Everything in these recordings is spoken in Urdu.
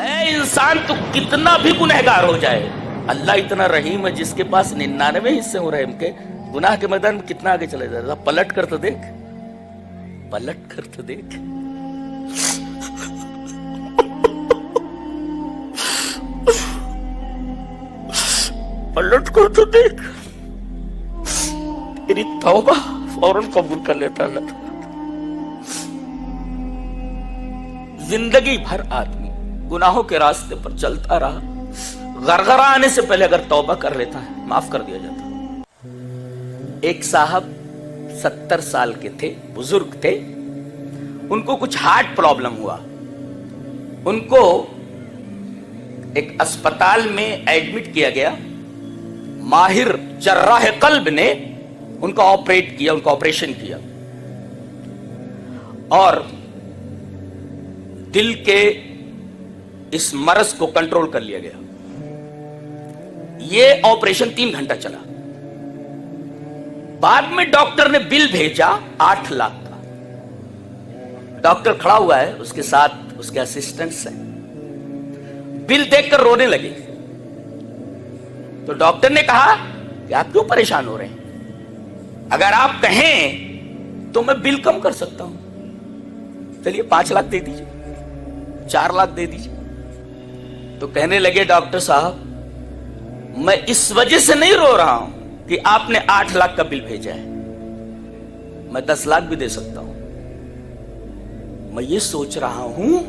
اے انسان تو کتنا بھی گنہگار ہو جائے، اللہ اتنا رحیم ہے جس کے پاس 99 حصے ہو رحم کے، گناہ کے میدان میں کتنا آگے چلے جائے. پلٹ کر تو دیکھ، پلٹ کر تو دیکھ. پلٹ کر تو دیکھ، تیری توبہ فوراً قبول کر لیتا اللہ. زندگی بھر آدمی گناہوں کے راستے پر چلتا رہا، غرغرہ آنے سے پہلے اگر توبہ کر لیتا ہے معاف کر دیا جاتا. ایک صاحب 70 سال کے تھے، بزرگ تھے، ان کو کچھ ہارٹ پرابلم ہوا. ان کو ایک اسپتال میں ایڈمٹ کیا گیا. ماہر جراح قلب نے ان کا آپریٹ کیا، ان کا آپریشن کیا، اور دل کے اس مرض کو کنٹرول کر لیا گیا. یہ آپریشن 3 گھنٹہ چلا. بعد میں ڈاکٹر نے بل بھیجا 8 لاکھ کا. ڈاکٹر کھڑا ہوا ہے، اس کے ساتھ اس کے اسسٹنٹس ہیں. بل دیکھ کر رونے لگے. تو ڈاکٹر نے کہا کہ آپ کیوں پریشان ہو رہے ہیں؟ اگر آپ کہیں تو میں بل کم کر سکتا ہوں. چلیے 5 لاکھ دے دیجیے، 4 لاکھ دے دیجیے. تو کہنے لگے ڈاکٹر صاحب میں اس وجہ سے نہیں رو رہا ہوں کہ آپ نے 8 لاکھ کا بل بھیجا ہے، میں 10 لاکھ بھی دے سکتا ہوں. میں یہ سوچ رہا ہوں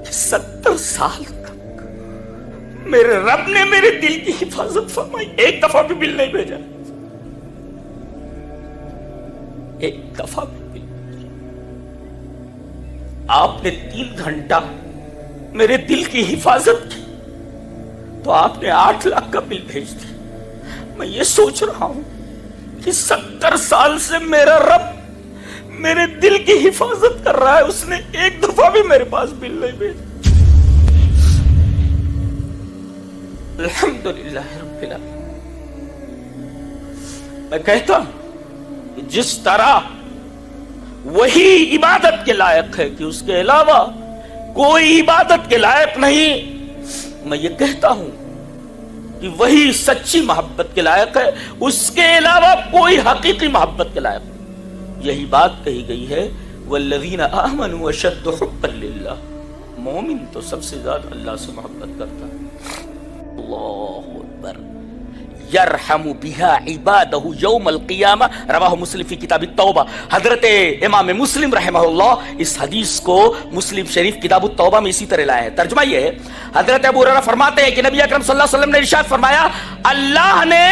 کہ 70 سال تک میرے رب نے میرے دل کی حفاظت فرمائی، ایک دفعہ بھی بل نہیں بھیجا، ایک دفعہ بھی بل. آپ نے 3 گھنٹہ میرے دل کی حفاظت کی تو آپ نے 8 لاکھ کا بل بھیج دیا. میں یہ سوچ رہا ہوں کہ 70 سال سے میرا رب میرے دل کی حفاظت کر رہا ہے، اس نے ایک دفعہ بھی میرے پاس بل نہیں بھیجا. الحمدللہ رب العالمین. میں کہتا ہوں کہ جس طرح وہی عبادت کے لائق ہے کہ اس کے علاوہ کوئی عبادت کے لائق نہیں، میں یہ کہتا ہوں کہ وہی سچی محبت کے لائق ہے، اس کے علاوہ کوئی حقیقی محبت کے لائق نہیں. یہی بات کہی گئی ہے والذین آمنوا اشد حبا للہ. مومن تو سب سے زیادہ اللہ سے محبت کرتا ہے. اللہ اکبر. یرحم بها عبادہ یوم القیامہ. رواہ مسلم فی کتاب التوبہ. حضرت امام مسلم رحمہ اللہ اس حدیث کو مسلم شریف کتاب التوبہ میں اسی طرح لائے ہیں. ترجمہ یہ ہے، حضرت ابو ہریرہ فرماتے ہیں کہ نبی اکرم صلی اللہ علیہ وسلم نے ارشاد فرمایا اللہ نے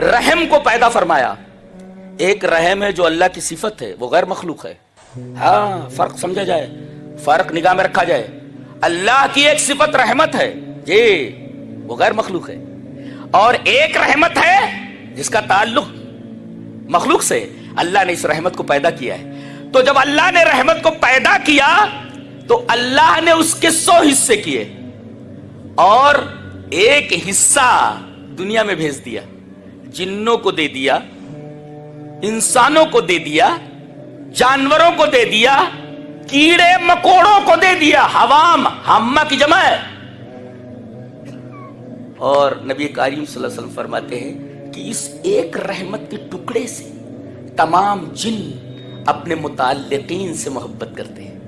رحم کو پیدا فرمایا. ایک رحم ہے جو اللہ کی صفت ہے، وہ غیر مخلوق ہے. ہاں فرق سمجھا جائے، فرق نگاہ میں رکھا جائے. اللہ کی ایک صفت رحمت ہے جی، وہ غیر مخلوق ہے. اور ایک رحمت ہے جس کا تعلق مخلوق سے. اللہ نے اس رحمت کو پیدا کیا ہے. تو جب اللہ نے رحمت کو پیدا کیا تو اللہ نے اس کے 100 حصے کیے اور ایک حصہ دنیا میں بھیج دیا. جنوں کو دے دیا، انسانوں کو دے دیا، جانوروں کو دے دیا، کیڑے مکوڑوں کو دے دیا. حوام، ہمہ کی جمع ہے. اور نبی کریم صلی اللہ علیہ وسلم فرماتے ہیں کہ اس ایک رحمت کے ٹکڑے سے تمام جن اپنے متعلقین سے محبت کرتے ہیں.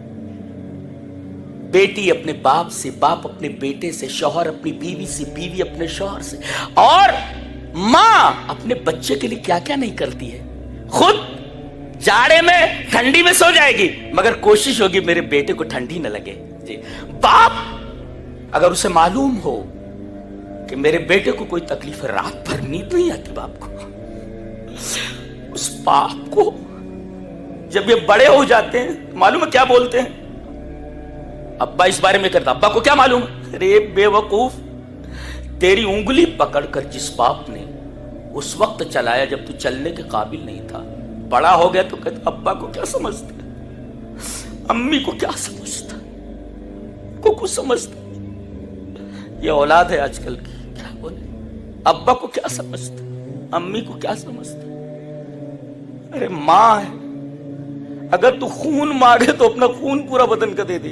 بیٹی اپنے باپ سے، باپ اپنے بیٹے سے، شوہر اپنی بیوی سے، بیوی اپنے شوہر سے، اور ماں اپنے بچے کے لیے کیا کیا نہیں کرتی ہے. خود جاڑے میں ٹھنڈی میں سو جائے گی مگر کوشش ہوگی میرے بیٹے کو ٹھنڈی نہ لگے. جی باپ اگر اسے معلوم ہو کہ میرے بیٹے کو کوئی تکلیف ہے، رات بھر نیند نہیں آتی باپ کو، اس باپ کو جب یہ بڑے ہو جاتے ہیں معلوم ہے کیا بولتے ہیں؟ ابا اس بارے میں کرتا، ابا کو کیا معلوم؟ ارے بے وقوف، تیری انگلی پکڑ کر جس باپ نے اس وقت چلایا جب تو چلنے کے قابل نہیں تھا، بڑا ہو گیا تو کہتا ابا کو کیا سمجھتا، امی کو کیا سمجھتا، کو کچھ سمجھتا. یہ اولاد ہے آج کل کی، کیا بولے، ابا کو کیا سمجھتا، امی کو کیا سمجھتا. ارے ماں ہے، اگر تو خون مانگے تو اپنا خون پورا بدن کا دے دے.